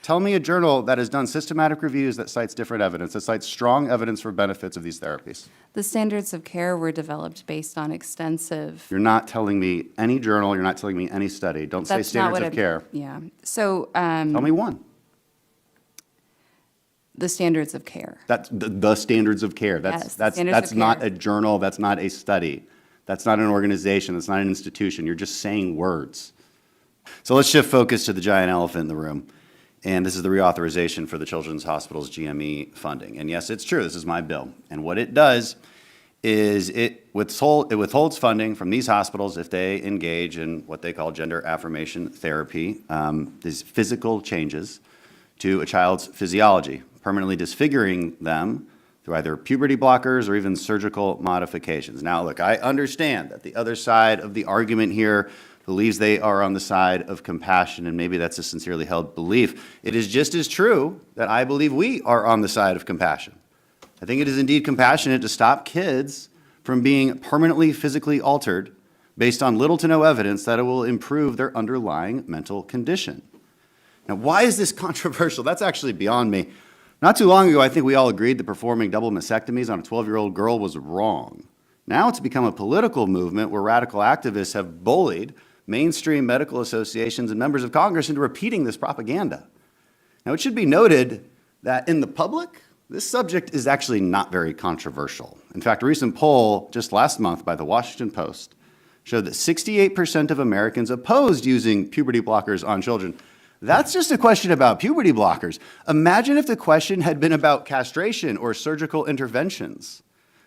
Tell me a journal that has done systematic reviews that cites different evidence, that cites strong evidence for benefits of these therapies. The standards of care were developed based on extensive. You're not telling me any journal, you're not telling me any study. Don't say That's not standards what of care. Yeah. So Tell me one. the standards of care. That's the standards of care. Yes, That's standards of not care. a journal, that's not a study. That's not an organization, that's not an institution. You're just saying words. So let's shift focus to the giant elephant in the room. And this is the reauthorization for the Children's Hospital's GME funding. And yes, it's true, this is my bill. And what it does is it withholds funding from these hospitals if they engage in what they call gender affirmation therapy, these physical changes to a child's physiology, permanently disfiguring them through either puberty blockers or even surgical modifications. Now, look, I understand that the other side of the argument here believes they are on the side of compassion, and maybe that's a sincerely held belief. It is just as true that I believe we are on the side of compassion. I think it is indeed compassionate to stop kids from being permanently physically altered based on little to no evidence that it will improve their underlying mental condition. Now, why is this controversial? That's actually beyond me. Not too long ago, I think we all agreed that performing double mastectomies on a 12-year-old girl was wrong. Now it's become a political movement where radical activists have bullied mainstream medical associations and members of Congress into repeating this propaganda. Now, it should be noted that in the public, this subject is actually not very controversial. In fact, a recent poll just last month by the Washington Post showed that 68% of Americans opposed using puberty blockers on children. That's just a question about puberty blockers. Imagine if the question had been about castration or surgical interventions.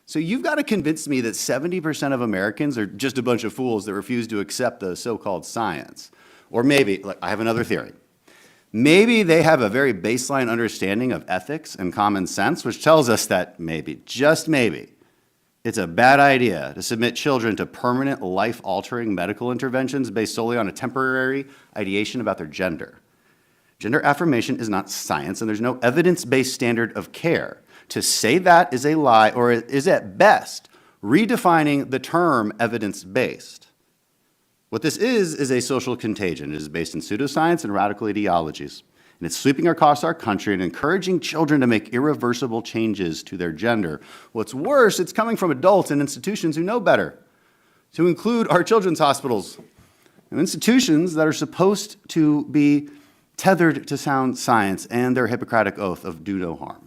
So you've got to convince me that 70% of Americans are just a bunch of fools that refuse to accept the so-called science. Or maybe, look, I have another theory. Maybe they have a very baseline understanding of ethics and common sense, which tells us that maybe, just maybe, it's a bad idea to submit children to permanent life-altering medical interventions based solely on a temporary ideation about their gender. Gender affirmation is not science, and there's no evidence-based standard of care. To say that is a lie, or is at best redefining the term evidence-based. What this is a social contagion. It is based in pseudoscience and radical ideologies. And it's sweeping across our country and encouraging children to make irreversible changes to their gender. What's worse, it's coming from adults and institutions who know better, to include our children's hospitals, and institutions that are supposed to be tethered to sound science and their Hippocratic oath of do no harm.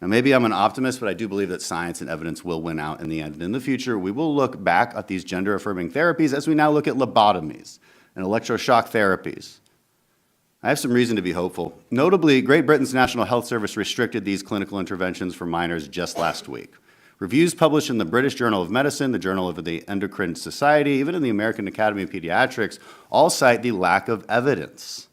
Now, maybe I'm an optimist, but I do believe that science and evidence will win out in the end. And in the future, we will look back at these gender-affirming therapies as we now look at lobotomies and electroshock therapies. I have some reason to be hopeful. Notably, Great Britain's National Health Service restricted these clinical interventions for minors just last week. Reviews published in the British Journal of Medicine, the Journal of the Endocrine Society, even in the American Academy of Pediatrics, all cite the lack of evidence.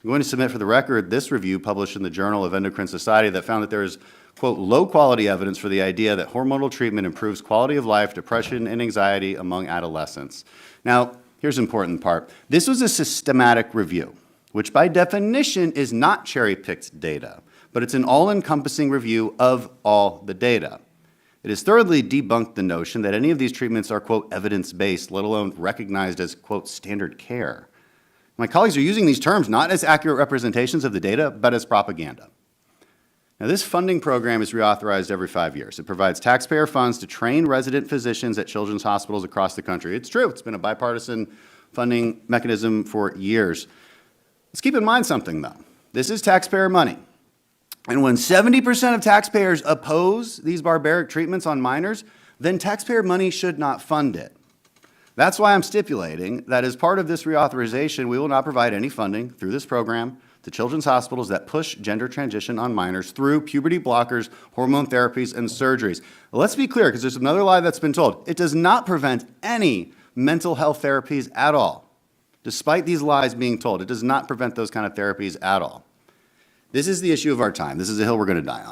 I'm going to submit for the record this review published in the Journal of Endocrine Society that found that there is, quote, low-quality evidence for the idea that hormonal treatment improves quality of life, depression, and anxiety among adolescents. Now, here's the important part. This was a systematic review, which by definition is not cherry-picked data, but it's an all-encompassing review of all the data. It has thoroughly debunked the notion that any of these treatments are, quote, evidence-based, let alone recognized as, quote, standard care. My colleagues are using these terms not as accurate representations of the data, but as propaganda. Now, this funding program is reauthorized every 5 years. It provides taxpayer funds to train resident physicians at children's hospitals across the country. It's true, it's been a bipartisan funding mechanism for years. Let's keep in mind something, though. This is taxpayer money. And when 70% of taxpayers oppose these barbaric treatments on minors, then taxpayer money should not fund it. That's why I'm stipulating that as part of this reauthorization, we will not provide any funding through this program to children's hospitals that push gender transition on minors through puberty blockers, hormone therapies, and surgeries. Let's be clear, because there's another lie that's been told. It does not prevent any mental health therapies at all. Despite these lies being told, it does not prevent those kind of therapies at all. This is the issue of our time. This is a hill we're going to die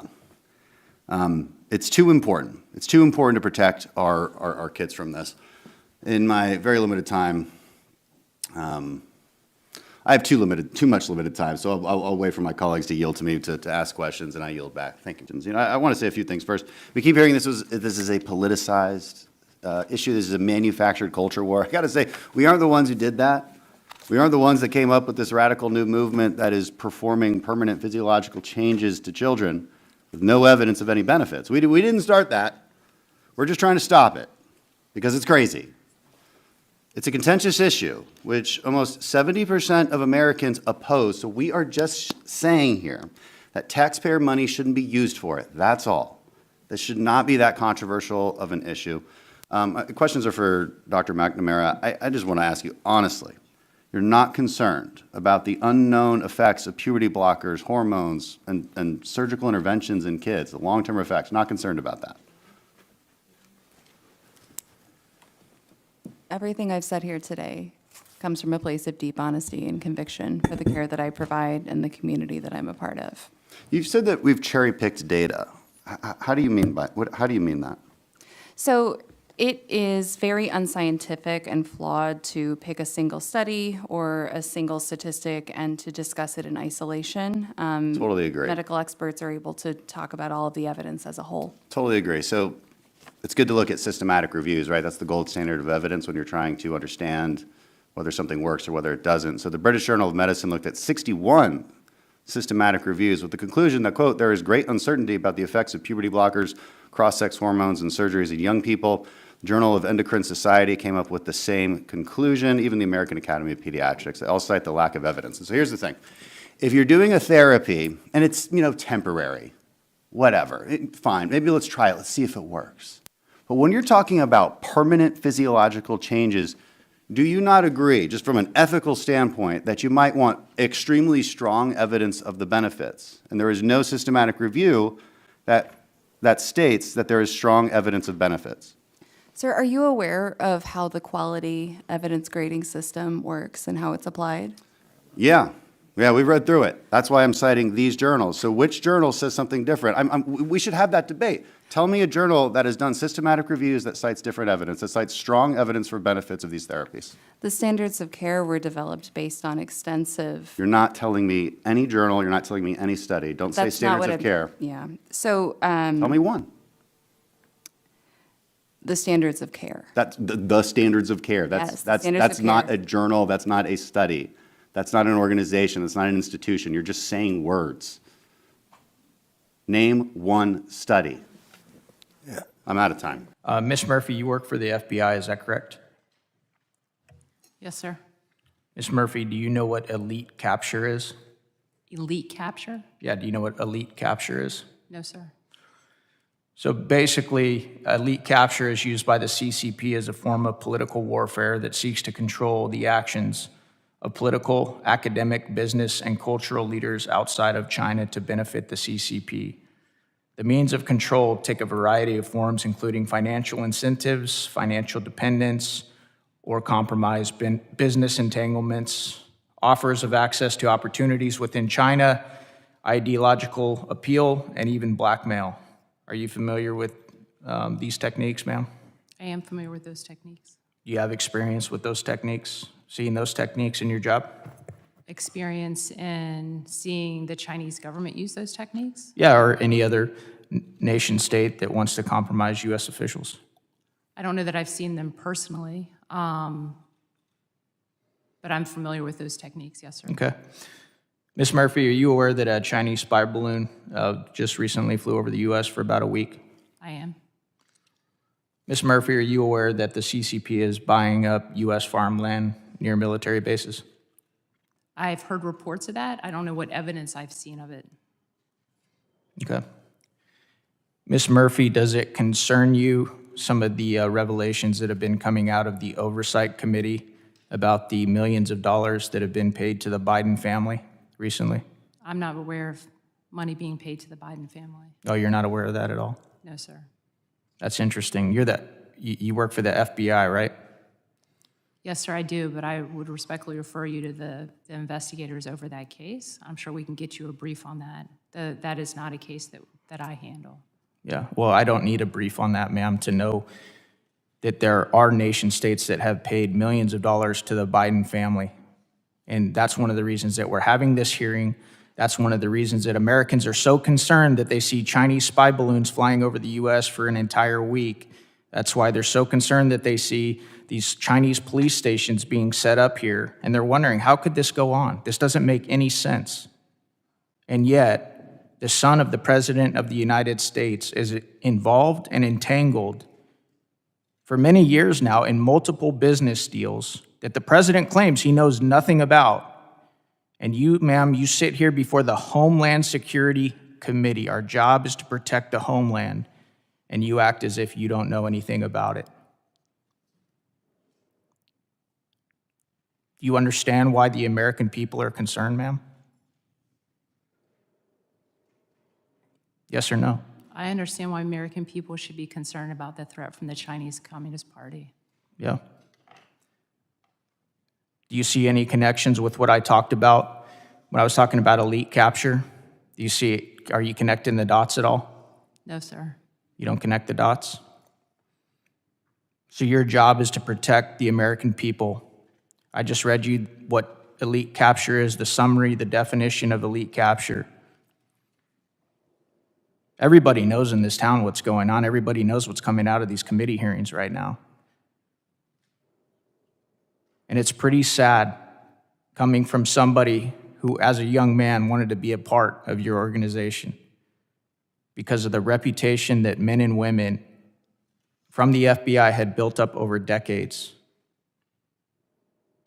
on. It's too important. It's too important to protect our kids from this. In my very limited time, I have too much limited time, so I'll wait for my colleagues to yield to me to ask questions, and I yield back. Thank you. You know, I want to say a few things first. We keep hearing this is a politicized issue. This is a manufactured culture war. I got to say, we aren't the ones who did that. We aren't the ones that came up with this radical new movement that is performing permanent physiological changes to children with no evidence of any benefits. We didn't start that. We're just trying to stop it because it's crazy. It's a contentious issue, which almost 70% of Americans oppose. So we are just saying here that taxpayer money shouldn't be used for it. That's all. This should not be that controversial of an issue. Questions are for Dr. McNamara. I just want to ask you, honestly, you're not concerned about the unknown effects of puberty blockers, hormones, and surgical interventions in kids, the long-term effects, not concerned about that? Everything I've said here today comes from a place of deep honesty and conviction for the care that I provide and the community that I'm a part of. You've said that we've cherry-picked data. How do you mean how do you mean that? So it is very unscientific and flawed to pick a single study or a single statistic and to discuss it in isolation. Totally agree. Medical experts are able to talk about all of the evidence as a whole. Totally agree. So it's good to look at systematic reviews, right? That's the gold standard of evidence when you're trying to understand whether something works or whether it doesn't. So the British Journal of Medicine looked at 61 systematic reviews with the conclusion that, quote, there is great uncertainty about the effects of puberty blockers, cross-sex hormones, and surgeries in young people. The Journal of Endocrine Society came up with the same conclusion, even the American Academy of Pediatrics. They all cite the lack of evidence. And so here's the thing. If you're doing a therapy and it's, temporary, whatever, fine, maybe let's try it, let's see if it works. But when you're talking about permanent physiological changes, do you not agree, just from an ethical standpoint, that you might want extremely strong evidence of the benefits? And there is no systematic review that states that there is strong evidence of benefits. Sir, are you aware of how the quality evidence grading system works and how it's applied? Yeah, we've read through it. That's why I'm citing these journals. So which journal says something different? We should have that debate. Tell me a journal that has done systematic reviews that cites different evidence, that cites strong evidence for benefits of these therapies. The standards of care were developed based on extensive. You're not telling me any journal, you're not telling me any study. Don't say That's not standards what of care. Yeah. So Tell me one. the standards of care. That's the standards of care. Yes, That's standards of not care. a journal, that's not a study. That's not an organization, that's not an institution. You're just saying words. Name one study. Yeah. I'm out of time. Ms. Murphy, you work for the FBI, is that correct? Yes, sir. Ms. Murphy, do you know what elite capture is? Elite capture? Yeah, do you know what elite capture is? No, sir. So basically, elite capture is used by the CCP as a form of political warfare that seeks to control the actions of political, academic, business, and cultural leaders outside of China to benefit the CCP. The means of control take a variety of forms, including financial incentives, financial dependence, or compromise business entanglements, offers of access to opportunities within China, ideological appeal, and even blackmail. Are you familiar with these techniques, ma'am? I am familiar with those techniques. Do you have experience with those techniques, seeing those techniques in your job? Experience in seeing the Chinese government use those techniques? Yeah, or any other nation state that wants to compromise U.S. officials? I don't know that I've seen them personally, but I'm familiar with those techniques, yes, sir. Okay. Ms. Murphy, are you aware that a Chinese spy balloon just recently flew over the U.S. for about a week? I am. Ms. Murphy, are you aware that the CCP is buying up U.S. farmland near military bases? I've heard reports of that. I don't know what evidence I've seen of it. Okay. Ms. Murphy, does it concern you, some of the revelations that have been coming out of the Oversight Committee about the millions of dollars that have been paid to the Biden family recently? I'm not aware of money being paid to the Biden family. Oh, you're not aware of that at all? No, sir. That's interesting. You work for the FBI, right? Yes, sir, I do, but I would respectfully refer you to the investigators over that case. I'm sure we can get you a brief on that. That is not a case that I handle. Yeah, well, I don't need a brief on that, ma'am, to know that there are nation states that have paid millions of dollars to the Biden family. And that's one of the reasons that we're having this hearing. That's one of the reasons that Americans are so concerned that they see Chinese spy balloons flying over the U.S. for an entire week. That's why they're so concerned that they see these Chinese police stations being set up here, and they're wondering, how could this go on? This doesn't make any sense. And yet, the son of the President of the United States is involved and entangled for many years now in multiple business deals that the president claims he knows nothing about. And you, ma'am, you sit here before the Homeland Security Committee. Our job is to protect the homeland, and you act as if you don't know anything about it. Do you understand why the American people are concerned, ma'am? Yes or no? I understand why American people should be concerned about the threat from the Chinese Communist Party. Yeah. Do you see any connections with what I talked about when I was talking about elite capture? Do you see, are you connecting the dots at all? No, sir. You don't connect the dots? So your job is to protect the American people. I just read you what elite capture is, the summary, the definition of elite capture. Everybody knows in this town what's going on. Everybody knows what's coming out of these committee hearings right now. And it's pretty sad coming from somebody who, as a young man, wanted to be a part of your organization because of the reputation that men and women from the FBI had built up over decades.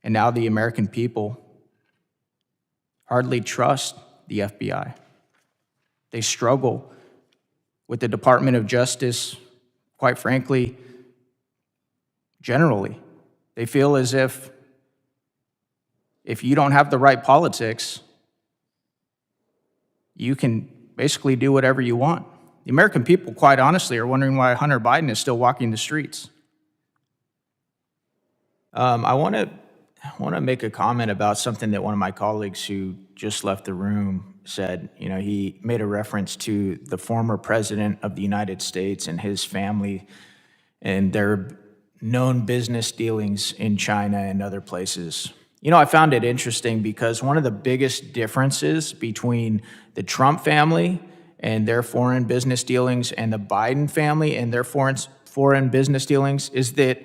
And now the American people hardly trust the FBI. They struggle with the Department of Justice, quite frankly, generally. They feel as if you don't have the right politics, you can basically do whatever you want. The American people, quite honestly, are wondering why Hunter Biden is still walking the streets. I want to make a comment about something that one of my colleagues who just left the room said. You know, he made a reference to the former president of the United States and his family and their known business dealings in China and other places. You know, I found it interesting because one of the biggest differences between the Trump family and their foreign business dealings and the Biden family and their foreign business dealings is that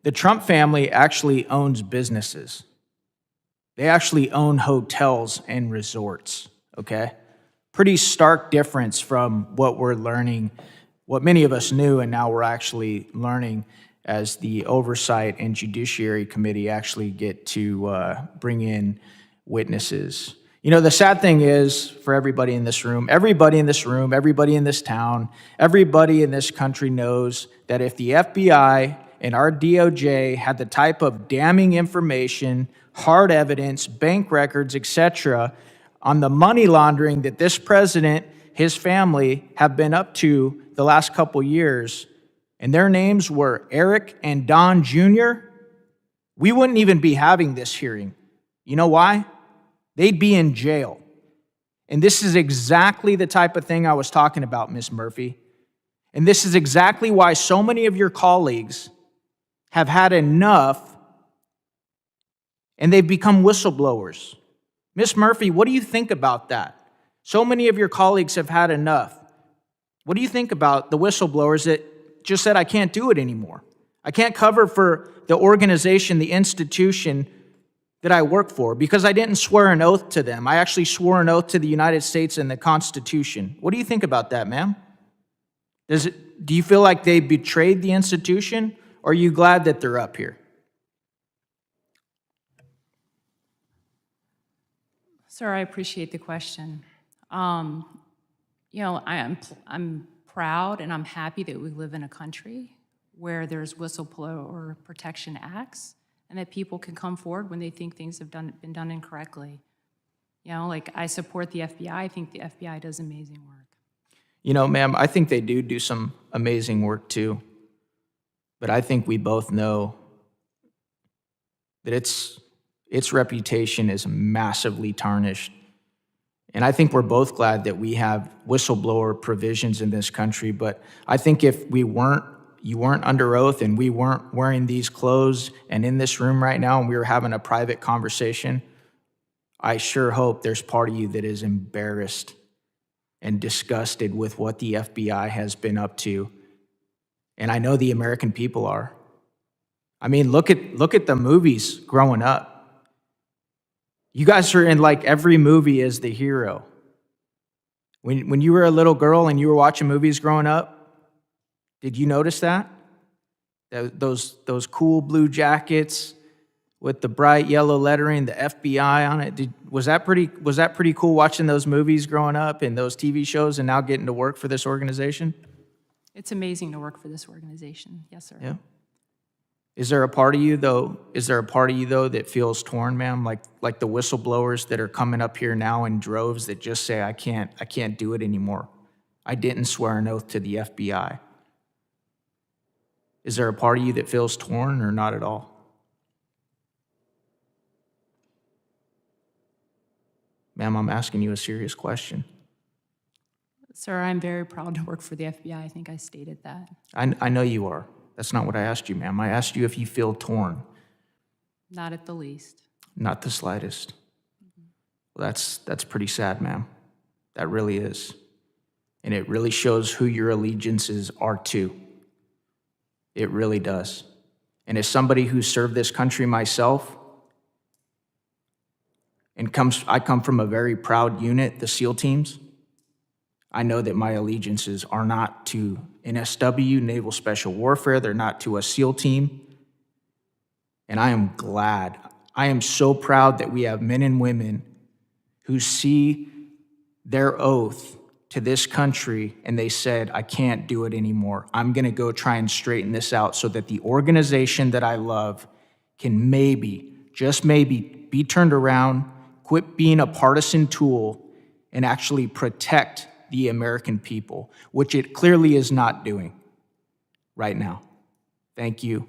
the Trump family actually owns businesses. They actually own hotels and resorts, okay? Pretty stark difference from what we're learning, what many of us knew and now we're actually learning as the Oversight and Judiciary Committee actually get to bring in witnesses. You know, the sad thing is, for everybody in this room, everybody in this town, everybody in this country knows that if the FBI and our DOJ had the type of damning information, hard evidence, bank records, etc., on the money laundering that this president, his family, have been up to the last couple years, and their names were Eric and Don Jr., we wouldn't even be having this hearing. You know why? They'd be in jail. And this is exactly the type of thing I was talking about, Ms. Murphy. And this is exactly why so many of your colleagues have had enough and they've become whistleblowers. Ms. Murphy, what do you think about that? So many of your colleagues have had enough. What do you think about the whistleblowers that just said, I can't do it anymore? I can't cover for the organization, the institution that I work for because I didn't swear an oath to them. I actually swore an oath to the United States and the Constitution. What do you think about that, ma'am? Do you feel like they betrayed the institution, or are you glad that they're up here? Sir, I appreciate the question. You know, I'm proud and I'm happy that we live in a country where there's whistleblower protection acts and that people can come forward when they think things have been done incorrectly. You know, like I support the FBI. I think the FBI does amazing work. You know, ma'am, I think they do some amazing work too. But I think we both know that its reputation is massively tarnished. And I think we're both glad that we have whistleblower provisions in this country. But I think if you weren't under oath and we weren't wearing these clothes and in this room right now and we were having a private conversation, I sure hope there's part of you that is embarrassed and disgusted with what the FBI has been up to And I know the American people are. I mean, look at the movies growing up. You guys are in like every movie as the hero. When you were a little girl and you were watching movies growing up, did you notice that? Those cool blue jackets with the bright yellow lettering, the FBI on it. Was that pretty cool watching those movies growing up and those TV shows and now getting to work for this organization? It's amazing to work for this organization. Yes, sir. Yeah. Is there a part of you though that feels torn, ma'am? Like the whistleblowers that are coming up here now in droves that just say, I can't do it anymore. I didn't swear an oath to the FBI. Is there a part of you that feels torn or not at all? Ma'am, I'm asking you a serious question. Sir, I'm very proud to work for the FBI. I think I stated that. I know you are. That's not what I asked you, ma'am. I asked you if you feel torn. Not at the least. Not the slightest. Well, that's pretty sad, ma'am. That really is. And it really shows who your allegiances are to. It really does. And as somebody who served this country myself, I come from a very proud unit, the SEAL teams. I know that my allegiances are not to NSW, Naval Special Warfare. They're not to a SEAL team. And I am glad. I am so proud that we have men and women who see their oath to this country and they said, I can't do it anymore. I'm going to go try and straighten this out so that the organization that I love can maybe, just maybe, be turned around, quit being a partisan tool, and actually protect the American people, which it clearly is not doing right now. Thank you.